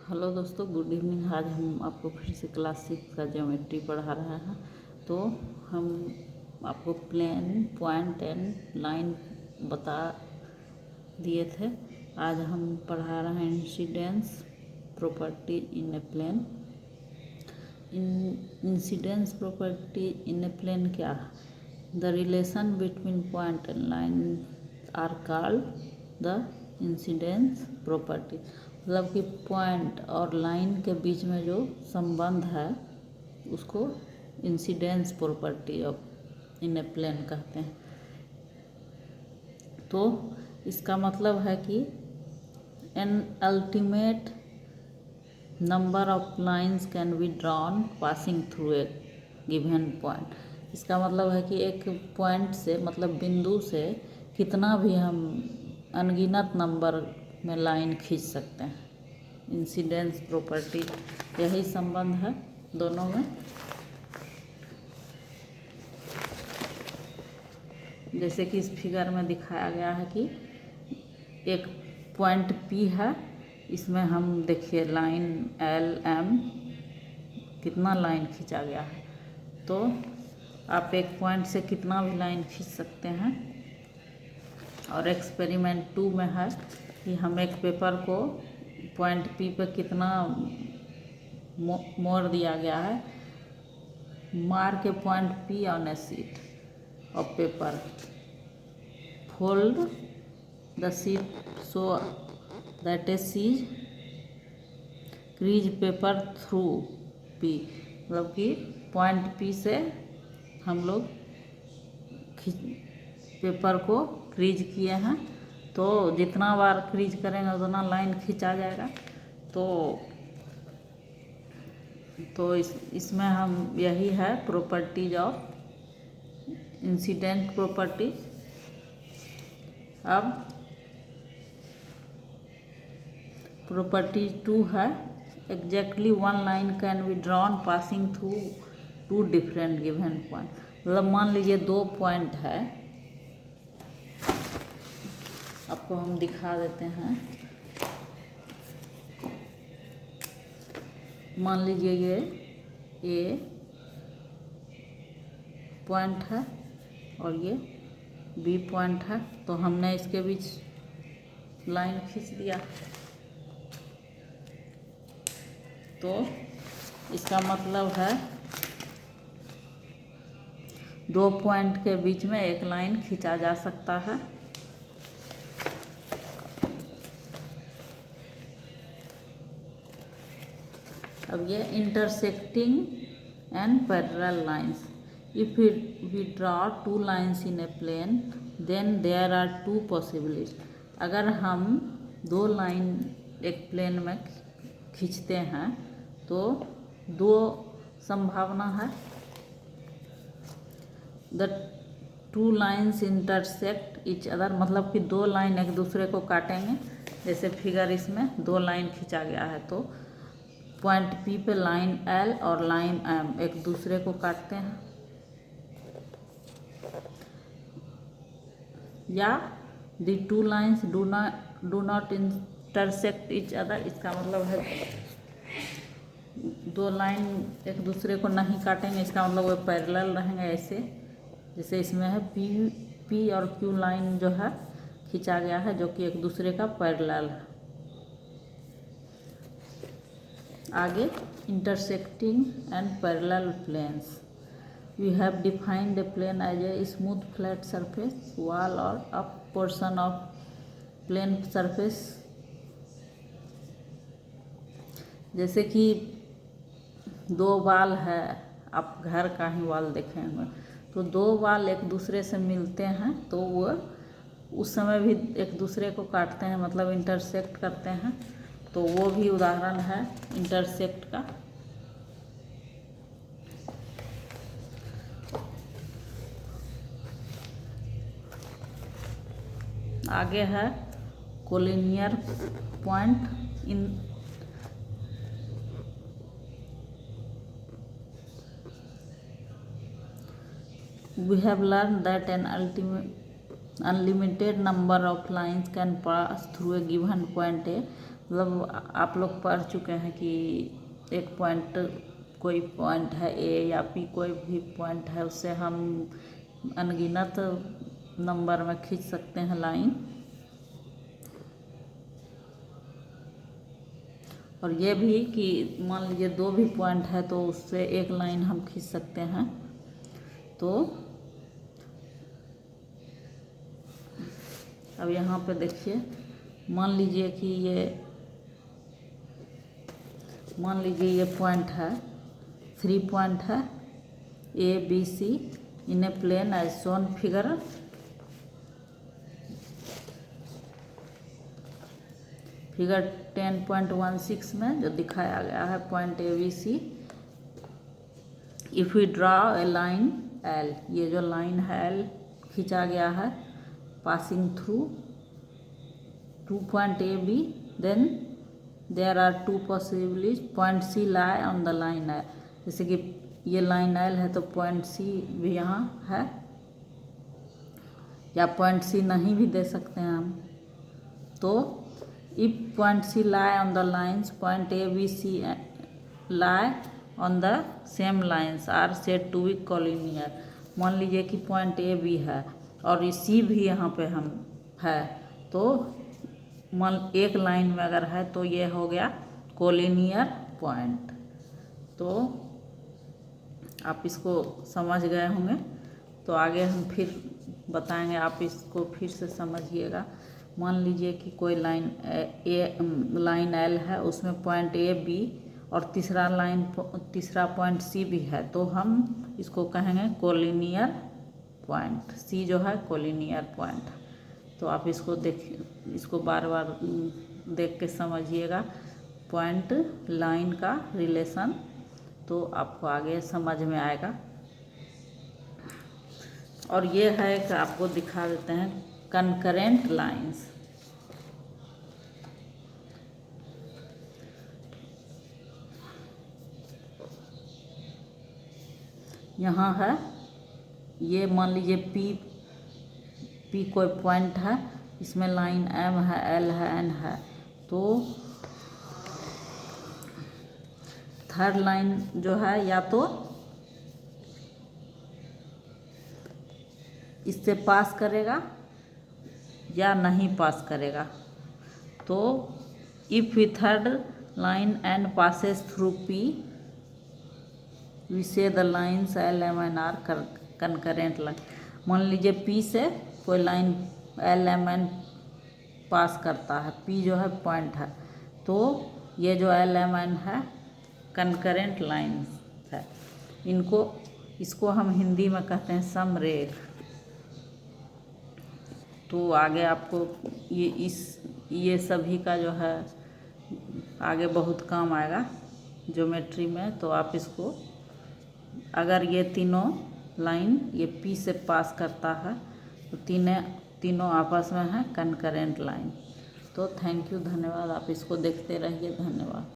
Hello दोस्तों, good evening. आज हम आपको फिर से क्लास 6 का ज्योमेट्री पढ़ा रहे हैं। तो हम आपको प्लेन, पॉइंट एंड लाइन बता दिए थे। आज हम पढ़ा रहे हैं incidence property in a plane. Incidence property in a plane क्या है? The relation between point and line are called the incidence property. मतलब कि पॉइंट और लाइन के बीच में जो संबंध है उसको incidence property of in a plane कहते हैं। तो इसका मतलब है कि an ultimate number of lines can be drawn passing through a given point. इसका मतलब है कि एक पॉइंट से, मतलब बिंदु से, कितना भी हम अनगिनत नंबर में लाइन खींच सकते हैं। इंसिडेंस प्रॉपर्टी यही संबंध है दोनों में। जैसे कि इस फिगर में दिखाया गया है कि एक पॉइंट P है, इसमें हम देखिए लाइन L M कितना लाइन खींचा गया है। तो आप एक पॉइंट से कितना भी लाइन खींच सकते हैं। और एक्सपेरिमेंट 2 में है कि हम एक पेपर को पॉइंट P पे कितना मोड़ दिया गया है। Mark a point P on a sheet of paper, fold the sheet so that a seize crease paper through P। मतलब कि पॉइंट P से हम लोग पेपर को क्रीज किए हैं, तो जितना बार क्रीज करेंगे उतना लाइन खींचा जाएगा। तो इसमें हम यही है प्रॉपर्टीज ऑफ इंसिडेंट प्रॉपर्टी। अब प्रॉपर्टी 2 है, exactly one line can be drawn passing through two different given point. मतलब मान लीजिए 2 पॉइंट है, आपको हम दिखा देते हैं। मान लीजिए ये A पॉइंट है और ये B पॉइंट है, तो हमने इसके बीच लाइन खींच दिया। तो इसका मतलब है 2 पॉइंट के बीच में एक लाइन खींचा जा सकता है। अब ये intersecting and parallel lines. If we draw 2 lines in a plane then there are 2 possibilities. अगर हम 2 लाइन एक प्लेन में खींचते हैं तो 2 संभावना है। The 2 lines intersect each other, मतलब कि 2 लाइन एक दूसरे को काटेंगे। जैसे फिगर इसमें 2 लाइन खींचा गया है, तो पॉइंट P पे लाइन L और लाइन M एक दूसरे को काटते हैं। या the 2 lines do not intersect each other. इसका मतलब है 2 लाइन एक दूसरे को नहीं काटेंगे, इसका मतलब वो पैरेलल रहेंगे। ऐसे जैसे इसमें है P और Q लाइन जो है खींचा गया है, जो कि एक दूसरे का पैरेलल है। आगे intersecting and parallel planes. We have defined a plane as a smooth flat surface, wall और a portion of plane surface. जैसे कि 2 वाल है, आप घर का ही वाल देखे होंगे, तो 2 वाल एक दूसरे से मिलते हैं तो वो उस समय भी एक दूसरे को काटते हैं, मतलब इंटरसेक्ट करते हैं। तो वो भी उदाहरण है इंटरसेक्ट का। आगे है collinear point in we have learned that an unlimited number of lines can pass through a given point A, मतलब आप लोग पढ़ चुके हैं कि एक पॉइंट, कोई पॉइंट है ए या पी, कोई भी पॉइंट है, उससे हम अनगिनत नंबर में खींच सकते हैं लाइन। और ये भी कि मान लीजिए दो भी पॉइंट है तो उससे एक लाइन हम खींच सकते हैं। तो अब यहाँ पे देखिए, मान लीजिए ये पॉइंट है, 3 पॉइंट है A B C in a plane as shown figure 10.16 में जो दिखाया गया है point A B C. If we draw a line L, ये जो लाइन है एल खींचा गया है passing through 2 point A B, then there are 2 possibilities, point C lie on the line L. जैसे कि ये लाइन एल है तो पॉइंट सी भी यहाँ है, या पॉइंट सी नहीं भी दे सकते हैं हम। तो if point C lie on the lines point A B C lie on the same lines are said to be collinear. मान लीजिए कि पॉइंट ए बी है और ये सी भी यहाँ पे हम है, तो मान एक लाइन में अगर है तो ये हो गया कोलिनियर पॉइंट। तो आप इसको समझ गए होंगे, तो आगे हम फिर बताएंगे, आप इसको फिर से समझिएगा। मान लीजिए कि कोई लाइन एल है, उसमें पॉइंट ए बी और तीसरा पॉइंट सी भी है, तो हम इसको कहेंगे कोलिनियर पॉइंट। सी जो है कोलिनियर पॉइंट। तो आप इसको बार बार देख के समझिएगा पॉइंट लाइन का रिलेशन, तो आपको आगे समझ में आएगा। और ये है कि आपको दिखा देते हैं कनकरेंट लाइंस। यहाँ है, ये मान लीजिए पी कोई पॉइंट है, इसमें लाइन एम है, एल है, एन है, तो थर्ड लाइन जो है या तो इससे पास करेगा या नहीं पास करेगा। तो if we third line n passes through p we से the lines l m n are concurrent line. मान लीजिए पी से कोई line l m n pass करता है, पी जो है पॉइंट है, तो ये जो एल एम एन है कनकरेंट लाइन्स है। इसको हम हिंदी में कहते हैं समरेख। तो आगे आपको ये सभी का जो है आगे बहुत काम आएगा ज्योमेट्री में। तो आप इसको, अगर ये तीनों लाइन ये पी से पास करता है तो तीनों आपस में है कनकरेंट लाइन। तो थैंक यू, धन्यवाद। आप इसको देखते रहिए, धन्यवाद।